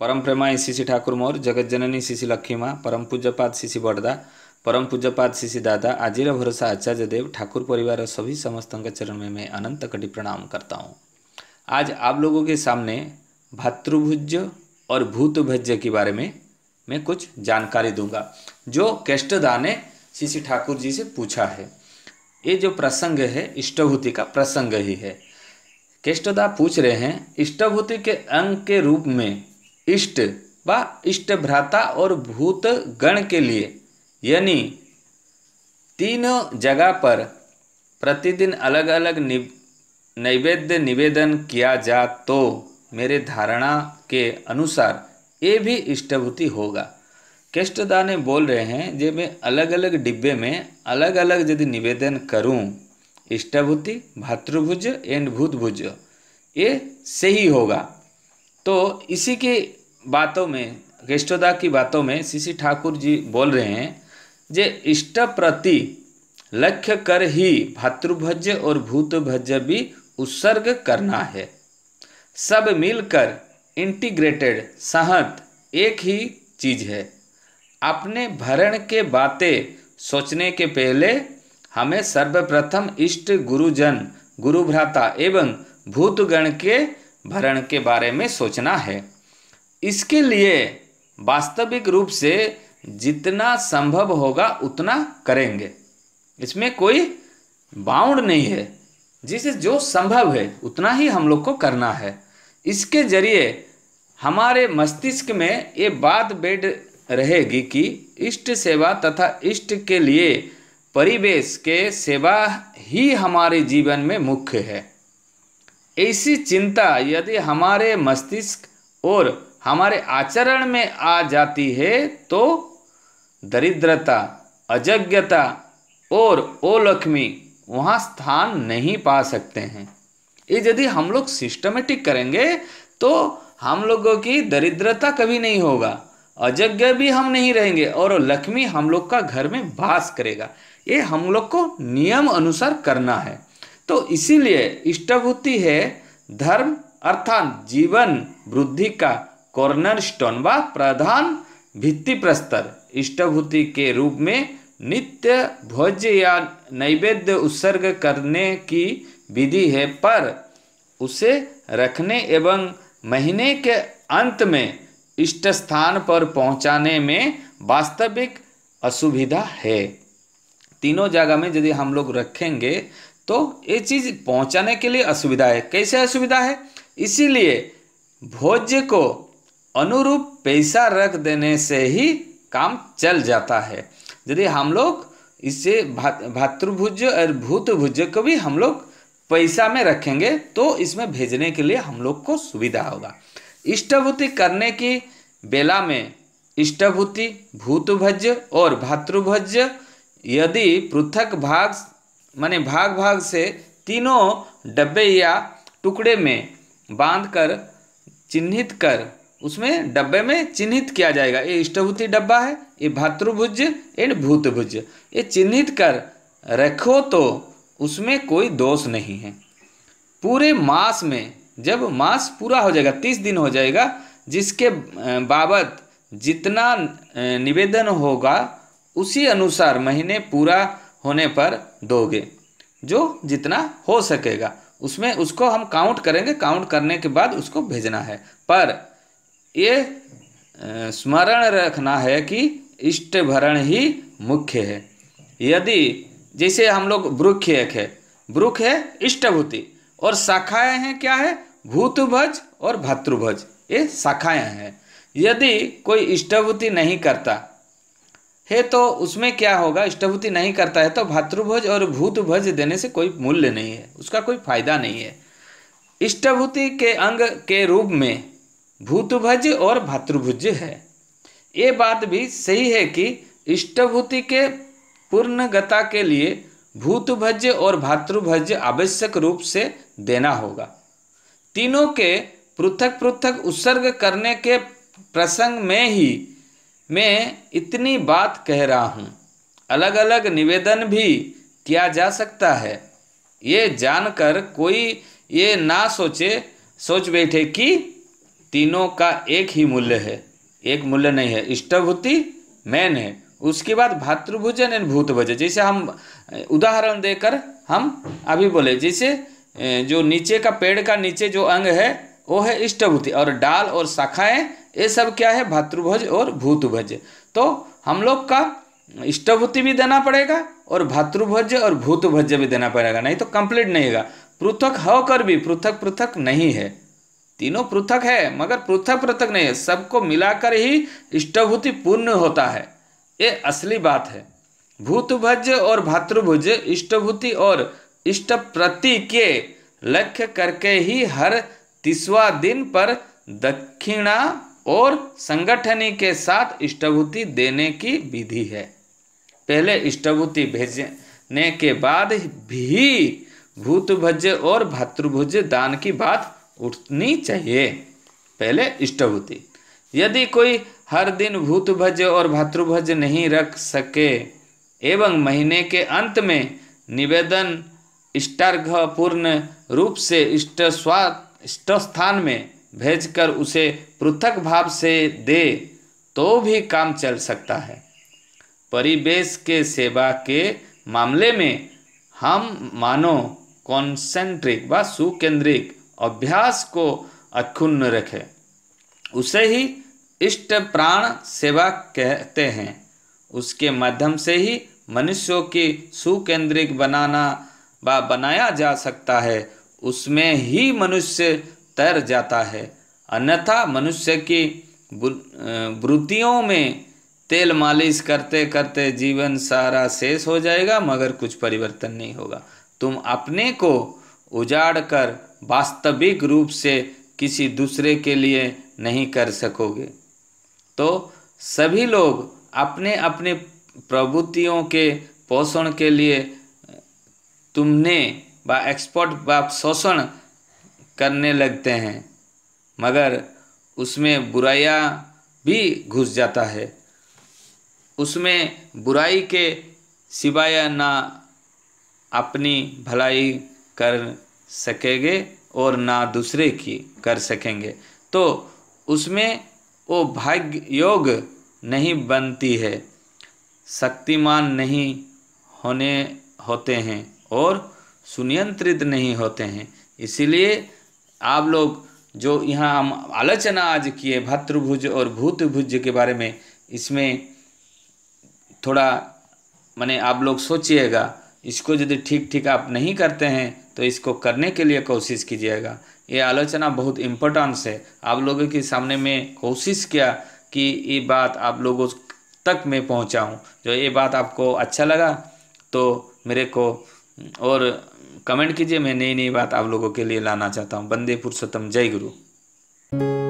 परम प्रेमाई शिशि ठाकुर मोर जगत जननी शिशि लक्ष्मी माँ परम पूज्यपाद शिशि बड़दा परम पूज्यपाद शिशि दादा आजिर भरोसा आचार्य देव ठाकुर परिवार सभी समस्त चरण में मैं अनंत कटी प्रणाम करता हूँ। आज आप लोगों के सामने भातृभुज्य और भूतभज्य के बारे में मैं कुछ जानकारी दूंगा जो केष्टदा ने शिशि ठाकुर जी से पूछा है। ये जो प्रसंग है इष्टभूति का प्रसंग ही है। केष्टदा पूछ रहे हैं इष्टभूति के अंग के रूप में इष्ट व इष्ट भ्राता और भूत गण के लिए यानी तीनों जगह पर प्रतिदिन अलग अलग नैवेद्य निवेदन किया जा तो मेरे धारणा के अनुसार ये भी इष्टभूति होगा। केष्टदा ने बोल रहे हैं जे मैं अलग अलग डिब्बे में अलग अलग यदि निवेदन करूं इष्टभूति भातृभुज एंड भूतभुज ये सही होगा। तो इसी की बातों में केष्टदा की बातों में शिशि ठाकुर जी बोल रहे हैं जे इष्ट प्रति लक्ष्य कर ही भातृभज्य और भूतभज्य भी उत्सर्ग करना है। सब मिलकर इंटीग्रेटेड सहत एक ही चीज है। अपने भरण के बातें सोचने के पहले हमें सर्वप्रथम इष्ट गुरुजन गुरु भ्राता एवं भूतगण के भरण के बारे में सोचना है। इसके लिए वास्तविक रूप से जितना संभव होगा उतना करेंगे। इसमें कोई बाउंड नहीं है, जिसे जो संभव है उतना ही हम लोग को करना है। इसके जरिए हमारे मस्तिष्क में ये बात बैठ रहेगी कि इष्ट सेवा तथा इष्ट के लिए परिवेश के सेवा ही हमारे जीवन में मुख्य है। ऐसी चिंता यदि हमारे मस्तिष्क और हमारे आचरण में आ जाती है तो दरिद्रता अजज्ञता और ओलक्ष्मी वहाँ स्थान नहीं पा सकते हैं। ये यदि हम लोग सिस्टमेटिक करेंगे तो हम लोगों की दरिद्रता कभी नहीं होगा, अजज्ञ भी हम नहीं रहेंगे और लक्ष्मी हम लोग का घर में वास करेगा। ये हम लोग को नियम अनुसार करना है। तो इसीलिए इष्टभूति है धर्म अर्थात जीवन वृद्धि का कॉर्नर स्टोन व प्रधान भित्ति प्रस्तर। इष्टभूति के रूप में नित्य भोज्य या नैवेद्य उत्सर्ग करने की विधि है, पर उसे रखने एवं महीने के अंत में इष्ट स्थान पर पहुंचाने में वास्तविक असुविधा है। तीनों जगह में यदि हम लोग रखेंगे तो ये चीज पहुंचाने के लिए असुविधा है। कैसे असुविधा है? इसीलिए भोज्य को अनुरूप पैसा रख देने से ही काम चल जाता है। यदि हम लोग इसे भातृभुज और भूतभुज को भी हम लोग पैसा में रखेंगे तो इसमें भेजने के लिए हम लोग को सुविधा होगा। इष्टभूति करने की बेला में इष्टभूति भूतभज्य और भातृभज्य यदि पृथक भाग माने भाग भाग से तीनों डब्बे या टुकड़े में बांधकर चिन्हित कर उसमें डब्बे में चिन्हित किया जाएगा। ये इष्टभूति डब्बा है, ये भातृभुज्य एंड भूतभुज्य, ये चिन्हित कर रखो तो उसमें कोई दोष नहीं है। पूरे मास में जब मास पूरा हो जाएगा 30 दिन हो जाएगा, जिसके बाबत जितना निवेदन होगा उसी अनुसार महीने पूरा होने पर दोगे, जो जितना हो सकेगा उसमें उसको हम काउंट करेंगे। काउंट करने के बाद उसको भेजना है। पर ये स्मरण रखना है कि इष्ट भरण ही मुख्य है। यदि जैसे हम लोग वृक्ष एक है, वृक्ष है इष्टभूति और शाखाएं हैं क्या है भूतभज और भातृभज, ये शाखाएं हैं। यदि कोई इष्टभूति नहीं करता है तो उसमें क्या होगा? इष्टभूति नहीं करता है तो भातृभोज और भूतभज देने से कोई मूल्य नहीं है, उसका कोई फायदा नहीं है। इष्टभूति के अंग के रूप में भूतभज और भातृभुज्य है। ये बात भी सही है कि इष्टभूति के पूर्णगता के लिए भूतभज्य और भातृभज्य आवश्यक रूप से देना होगा। तीनों के पृथक पृथक उत्सर्ग करने के प्रसंग में ही मैं इतनी बात कह रहा हूँ। अलग अलग निवेदन भी किया जा सकता है। ये जानकर कोई ये ना सोच बैठे कि तीनों का एक ही मूल्य है, एक मूल्य नहीं है। इष्टभूति मेन है, उसके बाद भातृभुजन एंड भूतभुज। जैसे हम उदाहरण देकर हम अभी बोले, जैसे जो नीचे का पेड़ का नीचे जो अंग है वो है इष्टभूति, और डाल और शाखाएं ये सब क्या है, भातृभुज और भूतभुज। तो हम लोग का इष्टभूति भी देना पड़ेगा और भातृभुज और भूतभुज भी देना पड़ेगा, नहीं तो कंप्लीट नहीं होगा। पृथक होकर भी पृथक पृथक नहीं है, तीनों पृथक है मगर पृथक पृथक नहीं है, सबको मिलाकर ही इष्टभूति पूर्ण होता है, ये असली बात है। भूतभुज और भातृभुज इष्टभूति और इष्ट प्रति के लक्ष्य करके ही हर 30वां दिन पर दक्षिणा और संगठनी के साथ इष्टभूति देने की विधि है। पहले इष्टभूति भेजने के बाद भी भूतभुज और भातृभुज दान की बात उठनी चाहिए। पहले इष्टभूति, यदि कोई हर दिन भूतभुज और भातृभुज नहीं रख सके एवं महीने के अंत में निवेदन इष्टार्घ पूर्ण रूप से इष्ट स्थान में भेजकर उसे पृथक भाव से दे तो भी काम चल सकता है। परिवेश के सेवा के मामले में हम मानो कॉन्सेंट्रिक व सुकेंद्रिक अभ्यास को अक्षुण्ण रखें, उसे ही इष्ट प्राण सेवा कहते हैं। उसके माध्यम से ही मनुष्यों की सुकेंद्रिक बनाया जा सकता है, उसमें ही मनुष्य तर जाता है। अन्यथा मनुष्य की वृत्तियों में तेल मालिश करते करते जीवन सारा शेष हो जाएगा मगर कुछ परिवर्तन नहीं होगा। तुम अपने को उजाड़ कर वास्तविक रूप से किसी दूसरे के लिए नहीं कर सकोगे। तो सभी लोग अपने अपने प्रवृत्तियों के पोषण के लिए तुमने व एक्सपर्ट व शोषण करने लगते हैं, मगर उसमें बुराइयां भी घुस जाता है। उसमें बुराई के सिवाय ना अपनी भलाई कर सकेंगे और ना दूसरे की कर सकेंगे, तो उसमें वो भाग्य योग नहीं बनती है, शक्तिमान नहीं होते हैं और सुनियंत्रित नहीं होते हैं। इसीलिए आप लोग जो यहाँ हम आलोचना आज किए भातृभुज और भूतभुज के बारे में, इसमें थोड़ा माने आप लोग सोचिएगा, इसको यदि ठीक ठीक आप नहीं करते हैं तो इसको करने के लिए कोशिश कीजिएगा। ये आलोचना बहुत इम्पोर्टेंस है, आप लोगों के सामने में कोशिश किया कि ये बात आप लोगों तक मैं पहुंचाऊं। जो ये बात आपको अच्छा लगा तो मेरे को और कमेंट कीजिए, मैं नई नई बात आप लोगों के लिए लाना चाहता हूं। वंदे पुरुषोत्तम, जय गुरु।